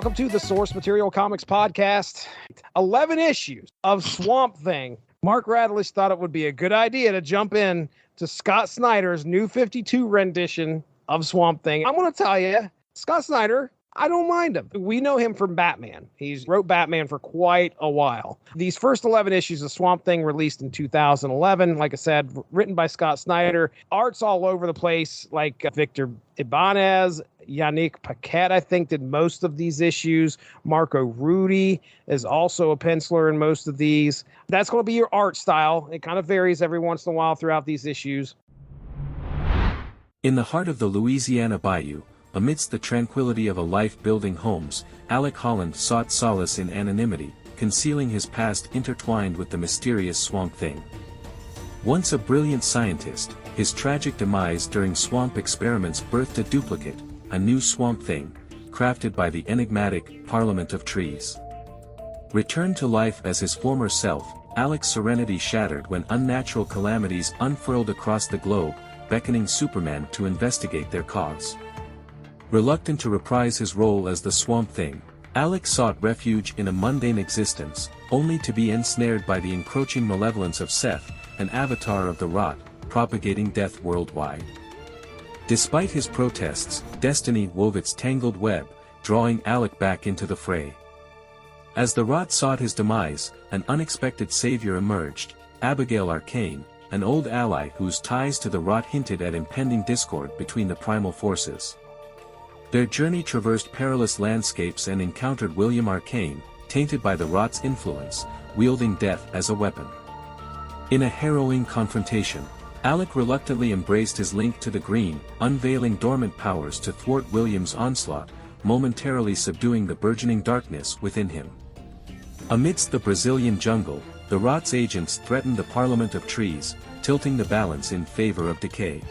welcome to the Source Material Comics Podcast. 11 issues of Swamp Thing. Mark Radlish thought it would be a good idea to jump in to Scott Snyder's new 52 rendition of Swamp Thing. I'm going to tell you, Scott Snyder, I don't mind him. We know him from Batman. He's wrote Batman for quite a while. These first 11 issues of Swamp Thing released in 2011. Like I said, written by Scott Snyder. Art's all over the place, like Victor Ibanez, Yannick Paquette, I think, did most of these issues. Marco Rudy is also a penciler in most of these. That's going to be your art style. It kind of varies every once in a while throughout these issues. In the heart of the Louisiana bayou, amidst the tranquility of a life building homes, Alec Holland sought solace in anonymity, concealing his past intertwined with the mysterious Swamp Thing. Once a brilliant scientist, his tragic demise during swamp experiments birthed a duplicate, a new Swamp Thing, crafted by the enigmatic Parliament of Trees. Returned to life as his former self, Alec's serenity shattered when unnatural calamities unfurled across the globe, beckoning Superman to investigate their cause. Reluctant to reprise his role as the Swamp Thing, Alec sought refuge in a mundane existence, only to be ensnared by the encroaching malevolence of Seth, an avatar of the Rot, propagating death worldwide. Despite his protests, destiny wove its tangled web, drawing Alec back into the fray. As the Rot sought his demise, an unexpected savior emerged, Abigail Arcane, an old ally whose ties to the Rot hinted at impending discord between the primal forces. Their journey traversed perilous landscapes and encountered William Arcane, tainted by the Rot's influence, wielding death as a weapon. In a harrowing confrontation, Alec reluctantly embraced his link to the Green, unveiling dormant powers to thwart William's onslaught, momentarily subduing the burgeoning darkness within him. Amidst the Brazilian jungle, the Rot's agents threatened the Parliament of Trees, tilting the balance in favor of decay.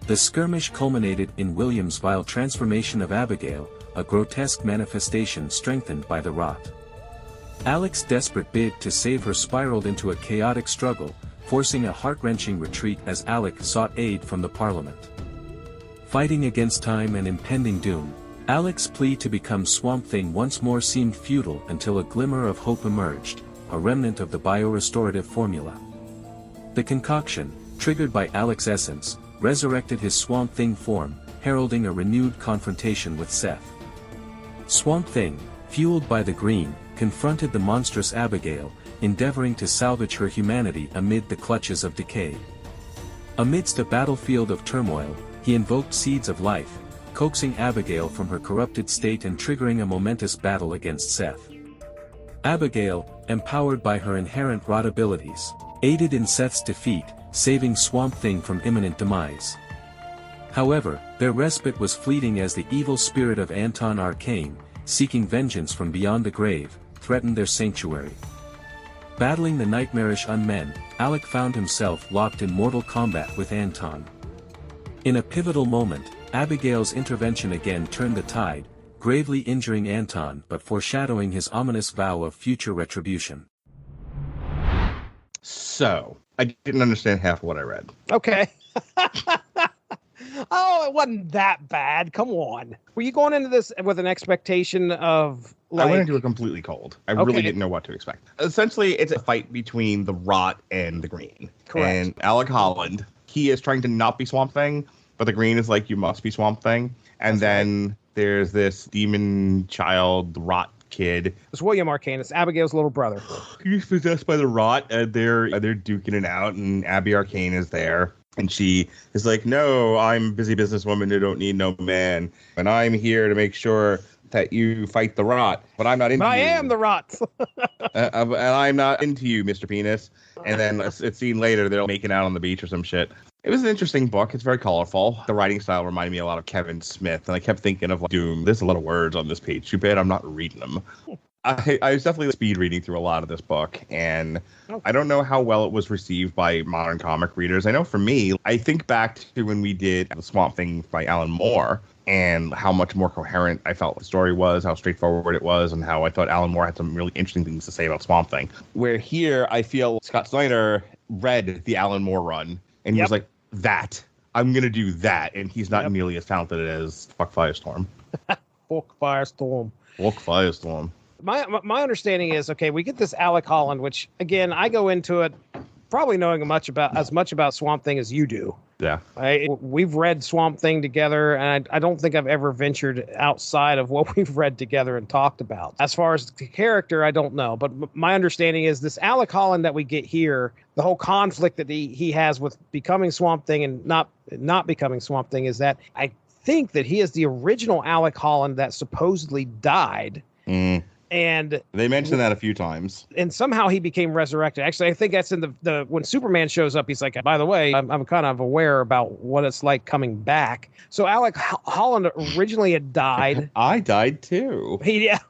The skirmish culminated in William's vile transformation of Abigail, a grotesque manifestation strengthened by the Rot. Alec's desperate bid to save her spiraled into a chaotic struggle, forcing a heart-wrenching retreat as Alec sought aid from the Parliament. Fighting against time and impending doom, Alec's plea to become Swamp Thing once more seemed futile until a glimmer of hope emerged, a remnant of the biorestorative formula. The concoction, triggered by Alec's essence, resurrected his Swamp Thing form, heralding a renewed confrontation with Seth. Swamp Thing, fueled by the Green, confronted the monstrous Abigail, endeavoring to salvage her humanity amid the clutches of decay. Amidst a battlefield of turmoil, he invoked seeds of life, coaxing Abigail from her corrupted state and triggering a momentous battle against Seth. Abigail, empowered by her inherent Rot abilities, aided in Seth's defeat, saving Swamp Thing from imminent demise. However, their respite was fleeting as the evil spirit of Anton Arcane, seeking vengeance from beyond the grave, threatened their sanctuary. Battling the nightmarish unmen, Alec found himself locked in mortal combat with Anton. In a pivotal moment, Abigail's intervention again turned the tide, gravely injuring Anton but foreshadowing his ominous vow of future retribution. So, I didn't understand half of what I read. Okay. Oh, it wasn't that bad. Come on. Were you going into this with an expectation of... I went into it completely cold. I really didn't know what to expect. Essentially, it's a fight between the Rot and the Green. Correct. And Alec Holland, he is trying to not be Swamp Thing, but the Green is like, you must be Swamp Thing. And then there's this demon child, Rot kid. It's William Arcane. It's Abigail's little brother. He's possessed by the Rot, and they're duking it out, and Abby Arcane is there. And she is like, no, I'm a busy businesswoman who don't need no man. And I'm here to make sure that you fight the Rot. But I'm not into you. I am the Rot. And I'm not into you, Mr. Penis. And then it's seen later, they're making out on the beach or some shit. It was an interesting book. It's very colorful. The writing style reminded me a lot of Kevin Smith. And I kept thinking of like, Doom. There's a lot of words on this page. Too bad I'm not reading them. I was definitely speed reading through a lot of this book, and I don't know how well it was received by modern comic readers. I know for me, I think back to when we did The Swamp Thing by Alan Moore, and how much more coherent I felt the story was, how straightforward it was, and how I thought Alan Moore had some really interesting things to say about Swamp Thing. Where here, I feel Scott Snyder read the Alan Moore run, and he was like, I'm going to do that, and he's not nearly as talented as Fuck Firestorm. Fuck Firestorm. Walk Firestorm. My understanding is, okay, we get this Alec Holland, which, again, I go into it probably knowing as much about Swamp Thing as you do. Yeah. We've read Swamp Thing together, and I don't think I've ever ventured outside of what we've read together and talked about. As far as the character, I don't know. But my understanding is this Alec Holland that we get here, the whole conflict that he has with becoming Swamp Thing and not becoming Swamp Thing, is that I think that he is the original Alec Holland that supposedly died. Mm. And they mentioned that a few times. And somehow he became resurrected. Actually, I think that's in the when Superman shows up, he's like, by the way, I'm kind of aware about what it's like coming back. So Alec Holland originally had died. I died too. Yeah.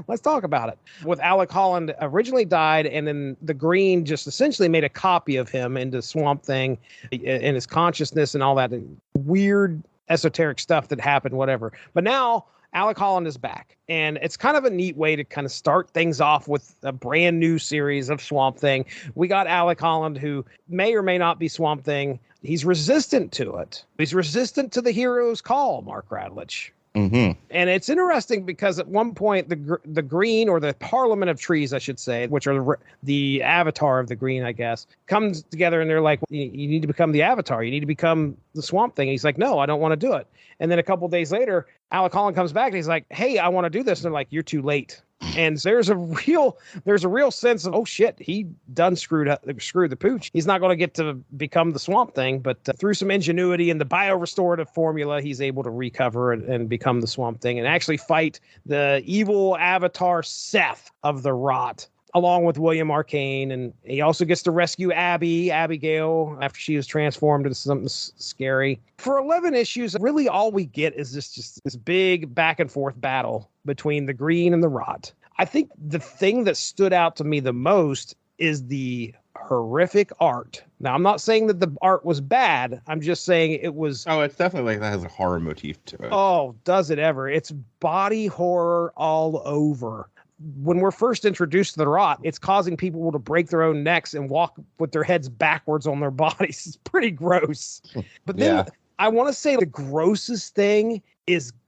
Let's talk about it. With Alec Holland originally died, and then the Green just essentially made a copy of him into Swamp Thing in his consciousness and all that weird esoteric stuff that happened, whatever. But now Alec Holland is back, and it's kind of a neat way to kind of start things off with a brand new series of Swamp Thing. We got Alec Holland, who may or may not be Swamp Thing. He's resistant to it. He's resistant to the hero's call, Mark Radlich. Mm-hmm. And it's interesting because at one point, the Green, or the Parliament of Trees, I should say, which are the avatar of the Green, I guess, comes together and they're like, you need to become the avatar. You need to become the Swamp Thing. And he's like, no, I don't want to do it. And then a couple days later, Alec Holland comes back and he's like, hey, I want to do this. And they're like, you're too late. And there's a real sense of, oh shit, he done screwed the pooch. He's not going to get to become the Swamp Thing, but through some ingenuity and the biorestorative formula, he's able to recover and become the Swamp Thing and actually fight the evil avatar Seth of the Rot, along with William Arcane. And he also gets to rescue Abigail, after she was transformed into something scary. For 11 issues, really all we get is just this big back and forth battle between the Green and the Rot. I think the thing that stood out to me the most is the horrific art. Now, I'm not saying that the art was bad. I'm just saying it was... Oh, it's definitely like that has a horror motif to it. Oh, does it ever? It's body horror all over. When we're first introduced to the Rot, it's causing people to break their own necks and walk with their heads backwards on their bodies. It's pretty gross. But then I want to say the grossest thing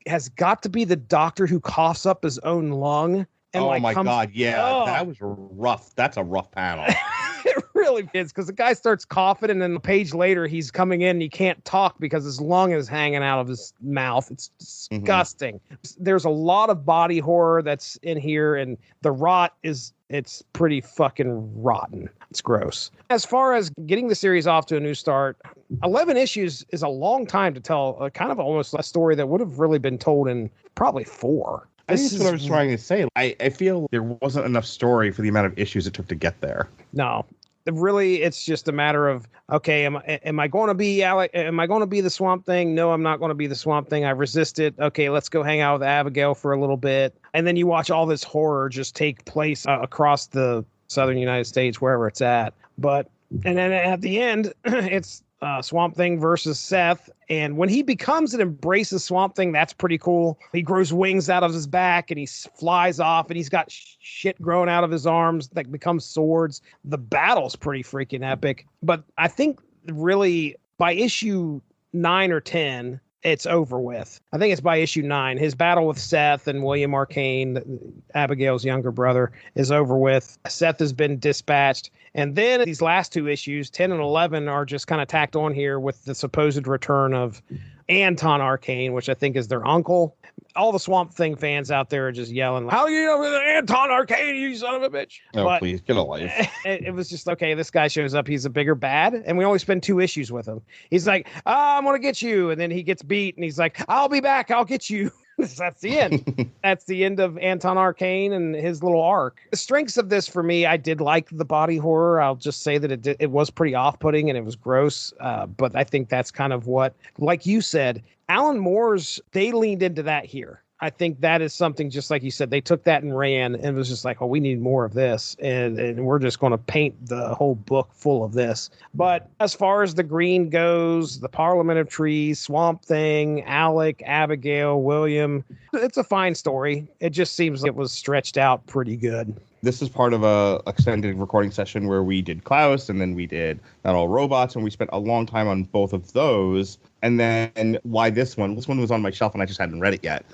has got to be the doctor who coughs up his own lung. And God, yeah, that was rough. That's a rough panel. It really is, because the guy starts coughing, and then a page later he's coming in and he can't talk because his lung is hanging out of his mouth. It's disgusting. Mm-hmm. There's a lot of body horror that's in here, and the Rot it's pretty fucking rotten. It's gross. As far as getting the series off to a new start, 11 issues is a long time to tell a kind of almost a story that would have really been told in probably 4. I think that's what I was trying to say. I feel there wasn't enough story for the amount of issues it took to get there. No, really, it's just a matter of, okay, am I going to be Alec? Am I going to be the Swamp Thing? No, I'm not going to be the Swamp Thing. I resist it. Okay, let's go hang out with Abigail for a little bit. And then you watch all this horror just take place across the southern United States, wherever it's at. And then at the end, it's Swamp Thing versus Seth. And when he becomes and embraces Swamp Thing, that's pretty cool. He grows wings out of his back and he flies off, and he's got shit growing out of his arms that becomes swords. The battle's pretty freaking epic. But I think really by issue 9 or 10, it's over with. I think it's by issue 9. His battle with Seth and William Arcane, Abigail's younger brother, is over with. Seth has been dispatched. And then these last 2 issues, 10 and 11, are just kind of tacked on here with the supposed return of Anton Arcane, which I think is their uncle. All the Swamp Thing fans out there are just yelling, how do you know Anton Arcane, you son of a bitch? Oh, but please, get a life. It was just, okay, this guy shows up, he's a bigger bad, and we only spend 2 issues with him. He's like, I'm going to get you, and then he gets beat, and he's like, I'll be back, I'll get you. That's the end. That's the end of Anton Arcane and his little arc. The strengths of this for me, I did like the body horror. I'll just say that it was pretty off-putting and it was gross. But I think that's kind of what, like you said, Alan Moore's, they leaned into that here. I think that is something, just like you said, they took that and ran and was just like, oh, we need more of this. And we're just going to paint the whole book full of this. But as far as the Green goes, the Parliament of Trees, Swamp Thing, Alec, Abigail, William, it's a fine story. It just seems like it was stretched out pretty good. This is part of a extended recording session where we did Klaus, and then we did Not All Robots, and we spent a long time on both of those. And then why this one? This one was on my shelf, and I just hadn't read it yet.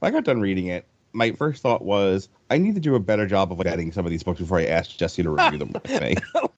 I got done reading it. My first thought was, I need to do a better job of editing some of these books before I ask Jesse to review them with me.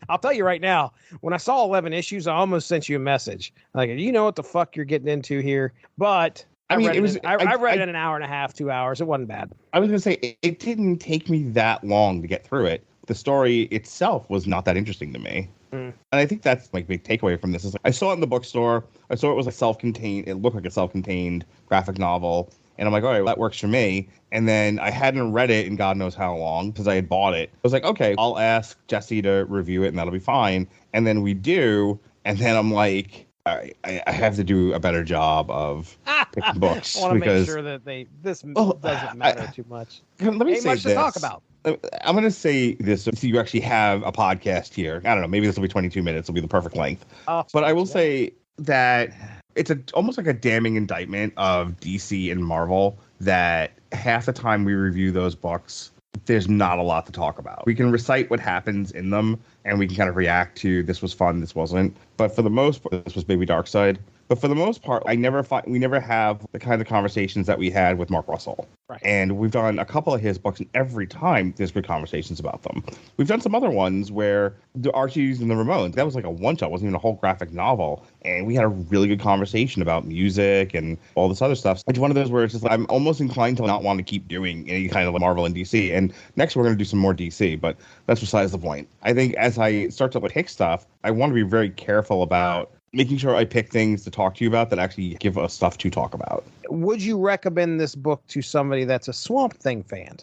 I'll tell you right now, when I saw 11 issues, I almost sent you a message. Like, you know what the fuck you're getting into here? But I read it in an hour and a half, 2 hours. It wasn't bad. I was going to say, it didn't take me that long to get through it. The story itself was not that interesting to me. And I think that's my big takeaway from this. Is I saw it in the bookstore. I saw it was a self-contained. It looked like a self-contained graphic novel. And I'm like, all right, well, that works for me. And then I hadn't read it in God knows how long because I had bought it. I was like, okay, I'll ask Jesse to review it and that'll be fine. And then we do. And then I'm like, all right, I have to do a better job of picking books. I want to make sure that doesn't matter too much. Let me say much this. to talk about. I'm going to say this so you actually have a podcast here. I don't know. Maybe this will be 22 minutes. It'll be the perfect length. But I will say that it's almost like a damning indictment of DC and Marvel that half the time we review those books, there's not a lot to talk about. We can recite what happens in them, and we can kind of react to this was fun, this wasn't. But for the most part, this was Baby Darkseid. But for the most part, we never have the kind of conversations that we had with Mark Russell. Right. And we've done a couple of his books, and every time there's good conversations about them. We've done some other ones where the Archies and the Ramones, that was like a one-shot, wasn't even a whole graphic novel. And we had a really good conversation about music and all this other stuff. It's one of those where it's just like, I'm almost inclined to not want to keep doing any kind of like Marvel and DC. And next we're going to do some more DC, but that's besides the point. I think as I start to pick stuff, I want to be very careful about making sure I pick things to talk to you about that actually give us stuff to talk about. Would you recommend this book to somebody that's a Swamp Thing fan?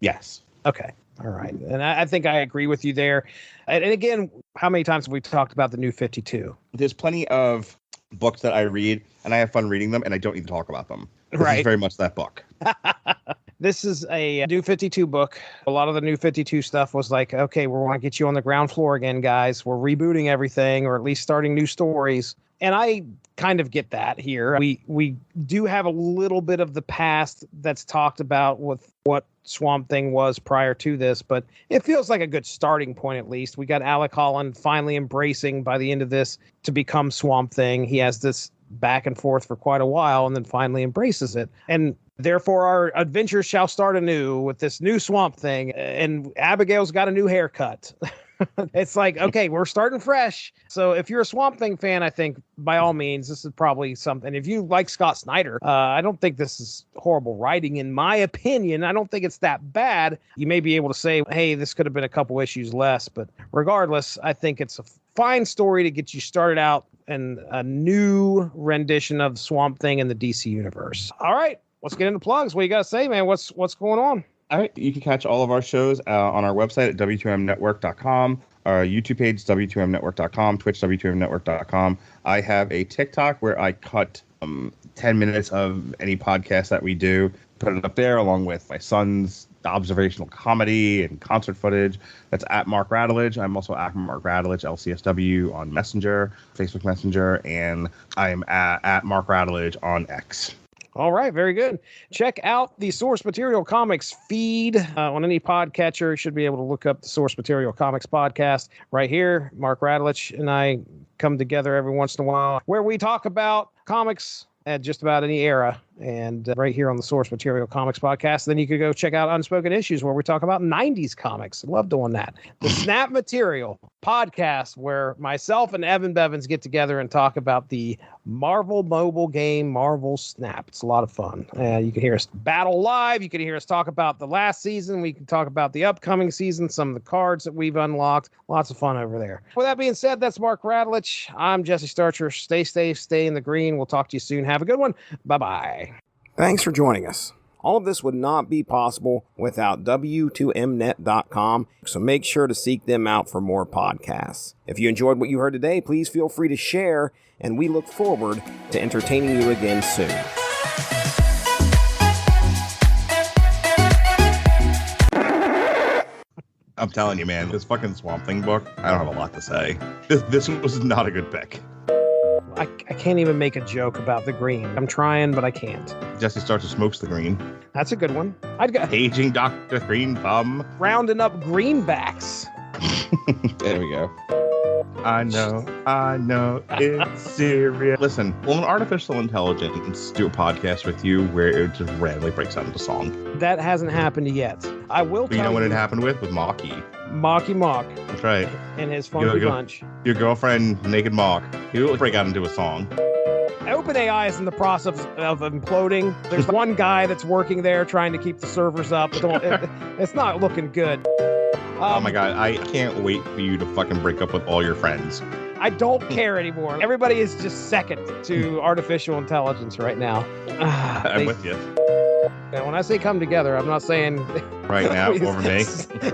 Yes. Okay. All right. And I think I agree with you there. And again, how many times have we talked about the New 52? There's plenty of books that I read, and I have fun reading them, and I don't need to talk about them. This right. is very much that book. This is a New 52 book. A lot of the New 52 stuff was like, okay, we want to get you on the ground floor again, guys. We're rebooting everything, or at least starting new stories. And I kind of get that here. We do have a little bit of the past that's talked about with what Swamp Thing was prior to this, but it feels like a good starting point at least. We got Alec Holland finally embracing by the end of this to become Swamp Thing. He has this back and forth for quite a while and then finally embraces it. And therefore, our adventures shall start anew with this new Swamp Thing. And Abigail's got a new haircut. It's like, okay, we're starting fresh. So if you're a Swamp Thing fan, I think by all means, this is probably something. If you like Scott Snyder, I don't think this is horrible writing. In my opinion, I don't think it's that bad. You may be able to say, hey, this could have been a couple issues less. But regardless, I think it's a fine story to get you started out in a new rendition of Swamp Thing in the DC universe. All right. Let's get into plugs. What you got to say, man? What's going on? All right. You can catch all of our shows on our website at w2mnetwork.com, our YouTube page, w2mnetwork.com, Twitch, w2mnetwork.com. I have a TikTok where I cut 10 minutes of any podcast that we do, put it up there along with my son's observational comedy and concert footage. That's at Mark Radulich. I'm also at Mark Radulich, LCSW on Messenger, Facebook Messenger, and I'm at Mark Radulich on X. All right, very good. Check out the Source Material Comics feed on any podcatcher. You should be able to look up the Source Material Comics podcast right here. Mark Radulich and I come together every once in a while where we talk about comics at just about any era, and right here on the Source Material Comics podcast. Then you could go check out Unspoken Issues, where we talk about 90s comics. I love doing that. The Snap Material podcast, where myself and Evan Bevins get together and talk about the Marvel mobile game, Marvel Snap. It's a lot of fun. You can hear us battle live. You can hear us talk about the last season. We can talk about the upcoming season, some of the cards that we've unlocked. Lots of fun over there. With that being said, that's Mark Radulich. I'm Jesse Starcher. Stay safe, stay in the green. We'll talk to you soon. Have a good one. Bye-bye. Thanks for joining us. All of this would not be possible without W2Mnet.com, so make sure to seek them out for more podcasts. If you enjoyed what you heard today, please feel free to share, and we look forward to entertaining you again soon. I'm telling you, man, this fucking Swamp Thing book, I don't have a lot to say. This was not a good pick. I can't even make a joke about the green. I'm trying, but I can't. Jesse starts to smokes the green. That's a good one. I'd go Paging Dr. Green Thumb. rounding up greenbacks. There we go. I know, it's serious. Listen, will an artificial intelligence do a podcast with you where it just randomly breaks out into song? That hasn't happened yet. I will tell You know what it happened with Mocky. Mocky Mock That's right. and his funky bunch. Your girlfriend, Naked Mock. He will break out into a song. OpenAI is in the process of imploding. There's one guy that's working there trying to keep the servers up. It's not looking good. Oh my god, I can't wait for you to fucking break up with all your friends. I don't care anymore. Everybody is just second to artificial intelligence right now. I'm with you. And when I say come together, I'm not saying Right now, over me.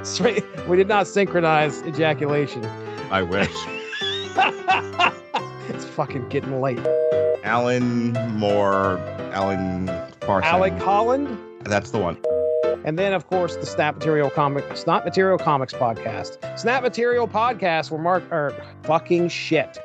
Straight, we did not synchronize ejaculation. I wish. It's fucking getting late. Alan Parsons. Alec Holland. That's the one. And then, of course, the Snap Material Comics podcast. Snap Material Podcast, where fucking shit.